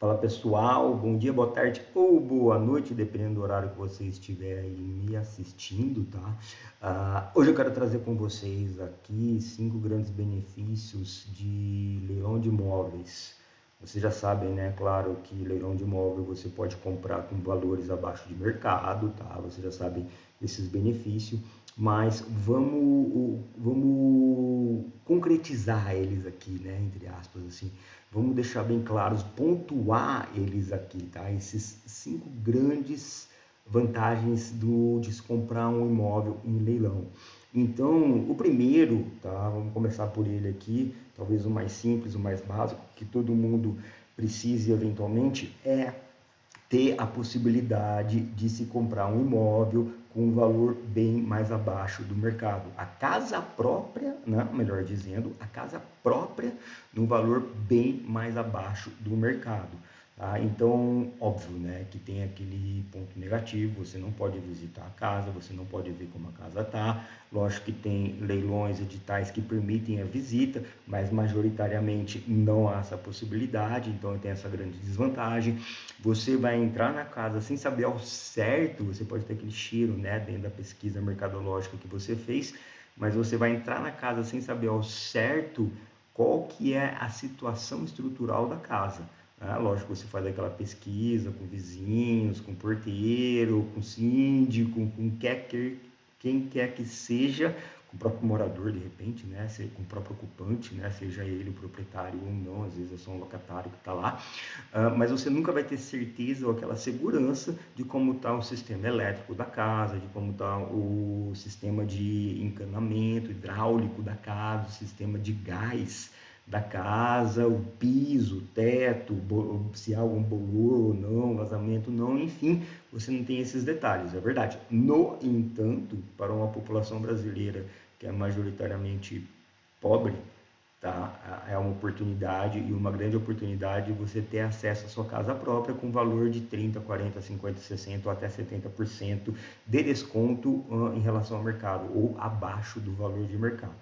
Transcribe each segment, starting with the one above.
Fala pessoal, bom dia, boa tarde ou boa noite, dependendo do horário que você estiver aí me assistindo, tá? Hoje eu quero trazer com vocês aqui 5 grandes benefícios de leilão de imóveis. Vocês já sabem, né? Claro que leilão de imóvel você pode comprar com valores abaixo de mercado, tá? Vocês já sabem esses benefícios, mas vamos concretizar eles aqui, né? Entre aspas, assim. Vamos deixar bem claros, pontuar eles aqui, tá? Esses 5 grandes vantagens de se comprar um imóvel em leilão. Então, o primeiro, tá? Vamos começar por ele aqui, talvez o mais simples, o mais básico, que todo mundo precise eventualmente, é ter a possibilidade de se comprar um imóvel com um valor bem mais abaixo do mercado. A casa própria, né, melhor dizendo, a casa própria no valor bem mais abaixo do mercado. Tá? Então, óbvio, né, que tem aquele ponto negativo, você não pode visitar a casa, você não pode ver como a casa está. Lógico que tem leilões, editais que permitem a visita, mas majoritariamente não há essa possibilidade, então tem essa grande desvantagem. Você vai entrar na casa sem saber ao certo, você pode ter aquele cheiro, né, dentro da pesquisa mercadológica que você fez, mas você vai entrar na casa sem saber ao certo qual que é a situação estrutural da casa. Lógico, você faz aquela pesquisa com vizinhos, com porteiro, com síndico, com quem quer que seja, com o próprio morador de repente, né, com o próprio ocupante, né, seja ele o proprietário ou não, às vezes é só um locatário que está lá, mas você nunca vai ter certeza ou aquela segurança de como está o sistema elétrico da casa, de como está o sistema de encanamento hidráulico da casa, o sistema de gás da casa, o piso, o teto, se há algum bolor ou não, vazamento não, enfim, você não tem esses detalhes, é verdade. No entanto, para uma população brasileira que é majoritariamente pobre, tá? É uma oportunidade e uma grande oportunidade você ter acesso à sua casa própria com valor de 30, 40, 50, 60 ou até 70% de desconto em relação ao mercado ou abaixo do valor de mercado,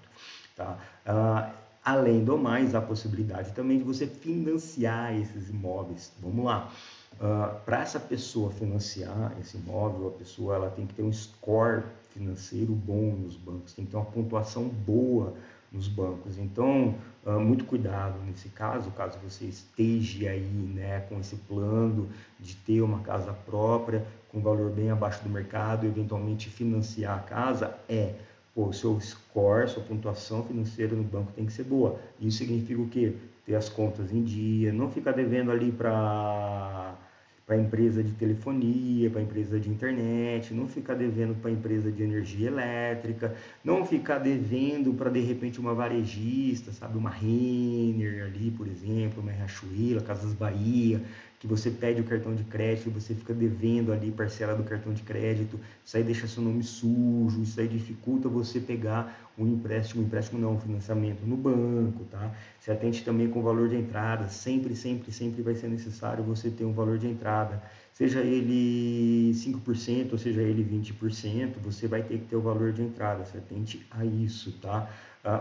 tá? Além do mais, a possibilidade também de você financiar esses imóveis. Vamos lá. Para essa pessoa financiar esse imóvel, a pessoa ela tem que ter um score financeiro bom nos bancos, tem que ter uma pontuação boa nos bancos. Então, muito cuidado nesse caso você esteja aí, né, com esse plano de ter uma casa própria com valor bem abaixo do mercado, eventualmente financiar a casa, pô, seu score, sua pontuação financeira no banco tem que ser boa. Isso significa o quê? Ter as contas em dia, não ficar devendo ali para empresa de telefonia, para empresa de internet, não ficar devendo para empresa de energia elétrica, não ficar devendo para de repente uma varejista, sabe, uma Renner ali, por exemplo, uma Riachuelo, Casas Bahia, que você pede o cartão de crédito e você fica devendo ali parcela do cartão de crédito, isso aí deixa seu nome sujo, isso aí dificulta você pegar um empréstimo não, um financiamento no banco, tá? Se atente também com o valor de entrada, sempre, sempre, sempre vai ser necessário você ter um valor de entrada, seja ele 5% ou seja ele 20%, você vai ter que ter o valor de entrada, se atente a isso, tá?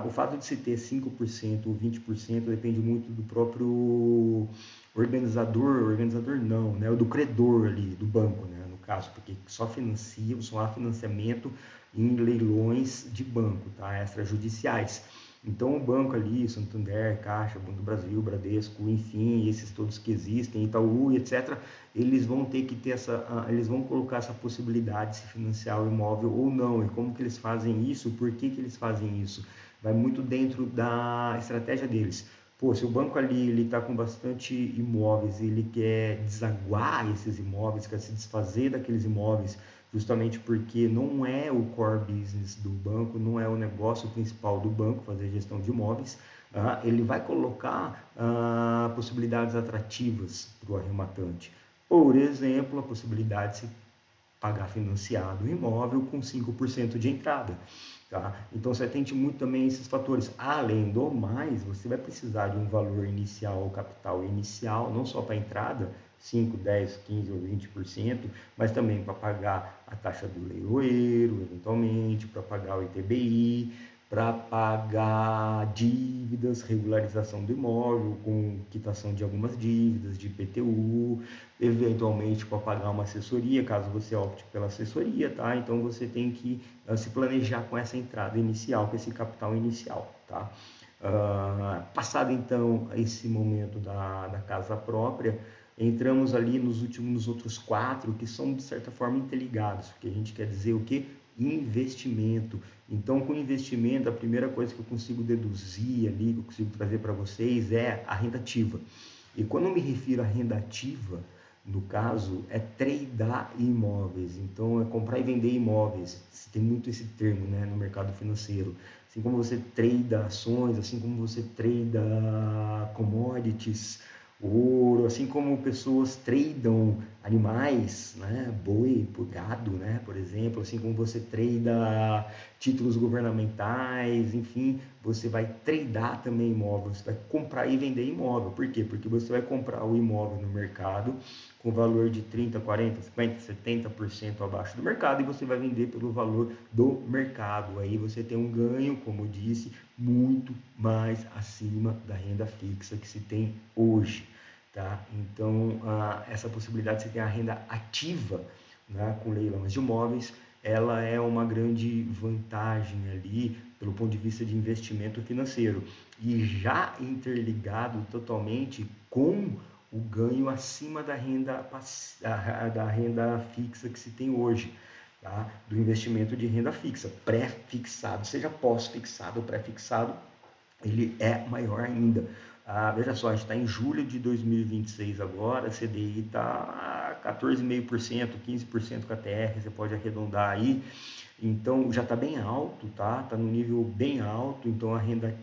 O fato de se ter 5% ou 20% depende muito do próprio organizador não, né? O do credor ali, do banco, né? No caso, porque só há financiamento em leilões de banco, tá? Extrajudiciais. Então o banco ali, Santander, Caixa, Banco do Brasil, Bradesco, enfim, esses todos que existem, Itaú, etc., eles vão ter que ter eles vão colocar essa possibilidade de se financiar o imóvel ou não, e como que eles fazem isso, por que que eles fazem isso? Vai muito dentro da estratégia deles. Pô, se o banco ali ele está com bastante imóveis e ele quer desaguar esses imóveis, quer se desfazer daqueles imóveis, justamente porque não é o core business do banco, não é o negócio principal do banco fazer gestão de imóveis, ele vai colocar possibilidades atrativas para o arrematante. Por exemplo, a possibilidade de se pagar financiado o imóvel com 5% de entrada. Tá? Então, você atente muito também a esses fatores. Além do mais, você vai precisar de um valor inicial, capital inicial, não só para a entrada, 5, 10, 15 ou 20%, mas também para pagar a taxa do leiloeiro, eventualmente, para pagar o ITBI, para pagar dívidas, regularização do imóvel, com quitação de algumas dívidas, de IPTU, eventualmente para pagar uma assessoria, caso você opte pela assessoria, tá? Então você tem que se planejar com essa entrada inicial, com esse capital inicial, tá? Passado então esse momento da casa própria, entramos ali nos outros 4 que são de certa forma interligados, porque a gente quer dizer o que? Investimento. Então, com investimento, a primeira coisa que eu consigo deduzir ali, que eu consigo trazer para vocês é a renda ativa. E quando eu me refiro à renda ativa, no caso, é tradear imóveis. Então, é comprar e vender imóveis. Tem muito esse termo, né, no mercado financeiro. Assim como você trada ações, assim como você trada commodities, ouro, assim como pessoas tradam animais, né, boi, gado, né, por exemplo, assim como você trada títulos governamentais, enfim, você vai tradar também imóvel, você vai comprar e vender imóvel. Por quê? Porque você vai comprar o imóvel no mercado com valor de 30, 40, 50, 70% abaixo do mercado e você vai vender pelo valor do mercado. Aí você tem um ganho, como eu disse, muito mais acima da renda fixa que se tem hoje. Tá? Então, essa possibilidade de você ter a renda ativa, né, com leilões de imóveis, ela é uma grande vantagem ali pelo ponto de vista de investimento financeiro e já interligado totalmente com o ganho acima da renda fixa que se tem hoje, tá? Do investimento de renda fixa, pré-fixado, seja pós-fixado ou pré-fixado, ele é maior ainda. Veja só, a gente está em julho de 2026 agora, a CDI está 14,5%, 15% com a TR, você pode arredondar aí. Então já está bem alto, tá? Está no nível bem alto, então a renda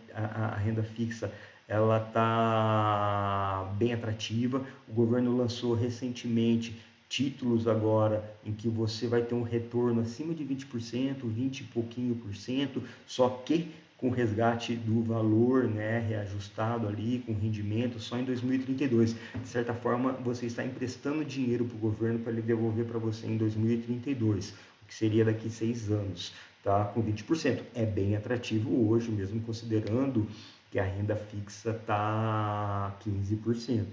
fixa ela está bem atrativa. O governo lançou recentemente títulos agora em que você vai ter um retorno acima de 20%, 20 e pouquinho por cento, só que com resgate do valor, né, reajustado ali, com rendimento só em 2032. De certa forma, você está emprestando dinheiro para o governo para ele devolver para você em 2032, o que seria daqui 6 anos, tá? Com 20%. É bem atrativo hoje, mesmo considerando que a renda fixa está 15%.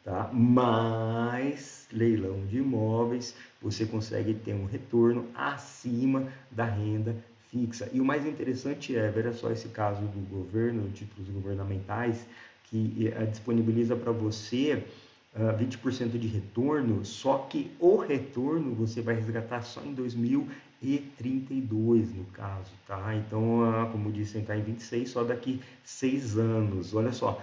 Tá? Mas leilão de imóveis, você consegue ter um retorno acima da renda fixa. E o mais interessante é, veja só esse caso do governo, títulos governamentais, que disponibiliza para você 20% de retorno, só que o retorno você vai resgatar só em 2032, no caso, tá? Então, como disse, entrar em 26 só daqui 6 anos. Olha só,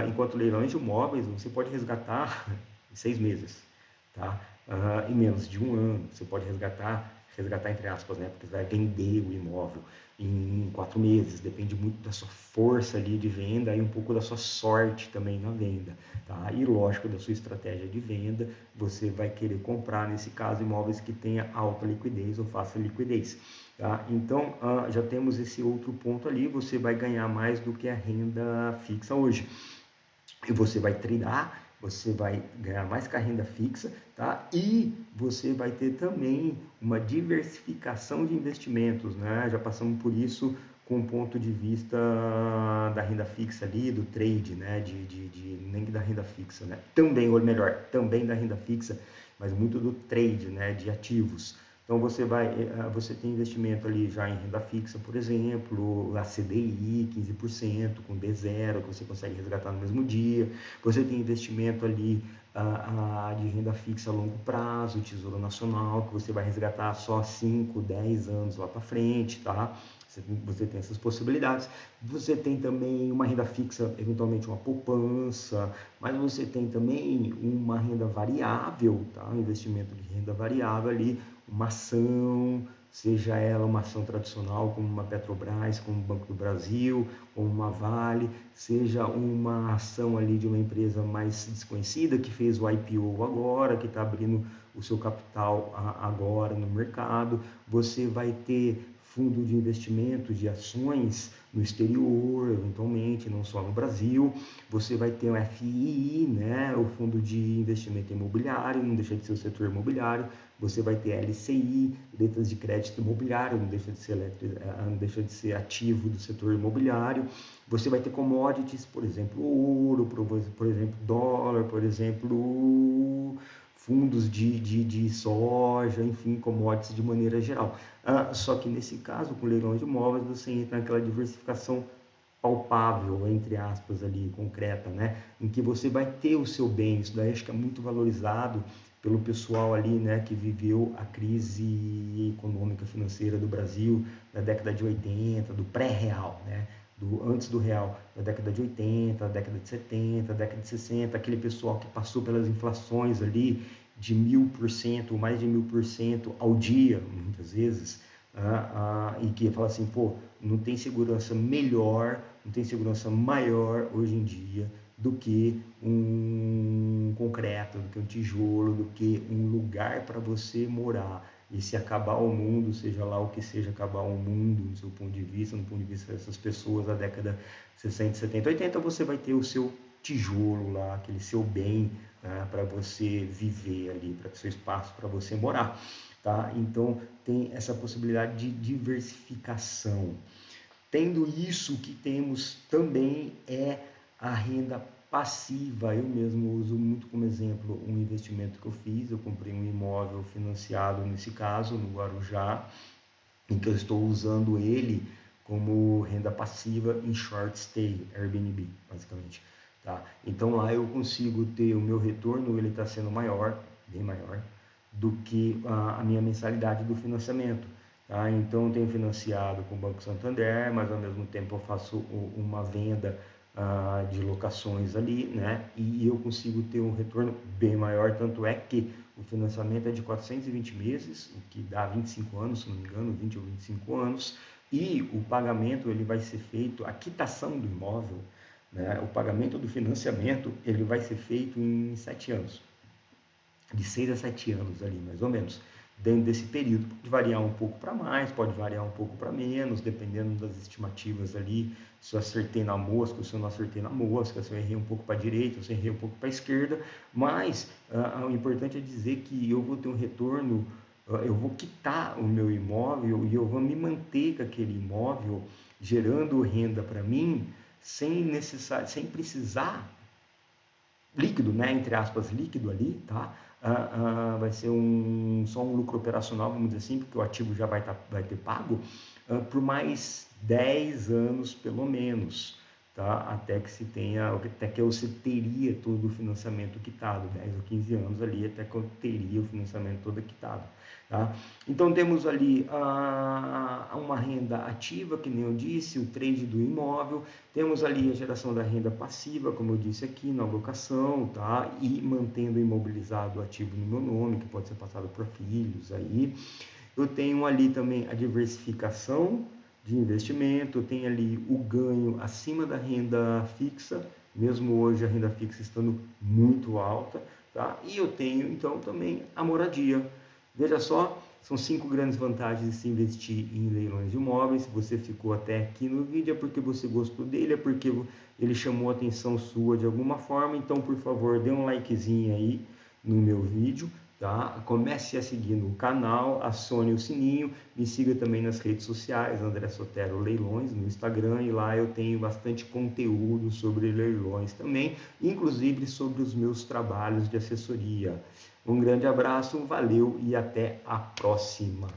enquanto leilões de imóveis você pode resgatar em 6 meses, tá? Em menos de um ano, você pode resgatar entre aspas, né? Porque você vai vender o imóvel em 4 meses, depende muito da sua força ali de venda e um pouco da sua sorte também na venda, tá? E lógico, da sua estratégia de venda, você vai querer comprar, nesse caso, imóveis que tenha alta liquidez ou fácil liquidez, tá? Então, já temos esse outro ponto ali, você vai ganhar mais do que a renda fixa hoje. E você vai treinar, você vai ganhar mais com a renda fixa, tá? E você vai ter também uma diversificação de investimentos, né? Já passamos por isso com o ponto de vista da renda fixa ali, do trade, né? Nem da renda fixa, né? Também, ou melhor, também da renda fixa, mas muito do trade, né? De ativos. Então você tem investimento ali já em renda fixa, por exemplo, a CDI 15% com D0 que você consegue resgatar no mesmo dia. Você tem investimento ali de renda fixa a longo prazo, Tesouro Nacional, que você vai resgatar só 5, 10 anos lá para frente, tá? Você tem essas possibilidades. Você tem também uma renda fixa, eventualmente uma poupança, mas você tem também uma renda variável, tá? Um investimento de renda variável ali, uma ação, seja ela uma ação tradicional como uma Petrobras, como o Banco do Brasil, como uma Vale, seja uma ação ali de uma empresa mais desconhecida que fez o IPO agora, que está abrindo o seu capital agora no mercado. Você vai ter fundo de investimento de ações no exterior, eventualmente, não só no Brasil. Você vai ter o FII, né, o Fundo de Investimento Imobiliário, não deixa de ser o setor imobiliário. Você vai ter LCI, letras de crédito imobiliário, não deixa de ser ativo do setor imobiliário. Você vai ter commodities, por exemplo, ouro, por exemplo, dólar, por exemplo, fundos de soja, enfim, commodities de maneira geral. Só que nesse caso, com leilões de imóveis, você entra naquela diversificação palpável, entre aspas, ali, concreta, né? Em que você vai ter o seu bem. Isso daí acho que é muito valorizado pelo pessoal ali, né, que viveu a crise econômica financeira do Brasil da década de 80, do pré-real, né? Antes do real, da década de 80, da década de 70, da década de 60, aquele pessoal que passou pelas inflações ali de 1000%, mais de 1000% ao dia, muitas vezes, e que fala assim, pô, não tem segurança melhor, não tem segurança maior hoje em dia do que um concreto, do que um tijolo, do que um lugar para você morar. E se acabar o mundo, seja lá o que seja acabar o mundo, do seu ponto de vista, no ponto de vista dessas pessoas da década 60, 70, 80, você vai ter o seu tijolo lá, aquele seu bem, né, para você viver ali, para o seu espaço para você morar. Tá? Então tem essa possibilidade de diversificação. Tendo isso, o que temos também é a renda passiva. Eu mesmo uso muito como exemplo um investimento que eu fiz. Eu comprei um imóvel financiado, nesse caso, no Guarujá, em que eu estou usando ele como renda passiva em short stay, Airbnb, basicamente. Tá? Então lá eu consigo ter o meu retorno, ele está sendo maior, bem maior, do que a minha mensalidade do financiamento. Tá? Então eu tenho financiado com o Banco Santander, mas ao mesmo tempo eu faço uma venda de locações ali, né? E eu consigo ter um retorno bem maior, tanto é que o financiamento é de 420 meses, o que dá 25 anos, se não me engano, 20 ou 25 anos, e o pagamento ele vai ser feito, a quitação do imóvel, né? O pagamento do financiamento ele vai ser feito em 7 anos, de 6 a 7 anos ali, mais ou menos. Dentro desse período, pode variar um pouco para mais, pode variar um pouco para menos, dependendo das estimativas ali, se eu acertei na mosca ou se eu não acertei na mosca, se eu errei um pouco para a direita ou se eu errei um pouco para a esquerda, mas o importante é dizer que eu vou ter um retorno, eu vou quitar o meu imóvel e eu vou me manter com aquele imóvel, gerando renda para mim, sem precisar líquido, né, entre aspas, líquido ali, tá? Vai ser só um lucro operacional, vamos dizer assim, porque o ativo já vai ter pago por mais 10 anos, pelo menos, tá? Até que você teria todo o financiamento quitado, 10 ou 15 anos ali, até que eu teria o financiamento todo quitado. Tá? Então temos ali uma renda ativa, que nem eu disse, o trade do imóvel, temos ali a geração da renda passiva, como eu disse aqui, na locação, tá? E mantendo imobilizado o ativo no meu nome, que pode ser passado para filhos aí. Eu tenho ali também a diversificação de investimento, eu tenho ali o ganho acima da renda fixa, mesmo hoje a renda fixa estando muito alta, tá? E eu tenho então também a moradia. Veja só, são 5 grandes vantagens de se investir em leilões de imóveis. Se você ficou até aqui no vídeo é porque você gostou dele, é porque ele chamou a atenção sua de alguma forma. Então, por favor, dê um likezinho aí no meu vídeo, tá? Comece a seguir no canal, acione o sininho, me siga também nas redes sociais, André Sotero Leilões, no Instagram, e lá eu tenho bastante conteúdo sobre leilões também, inclusive sobre os meus trabalhos de assessoria. Um grande abraço, valeu e até a próxima!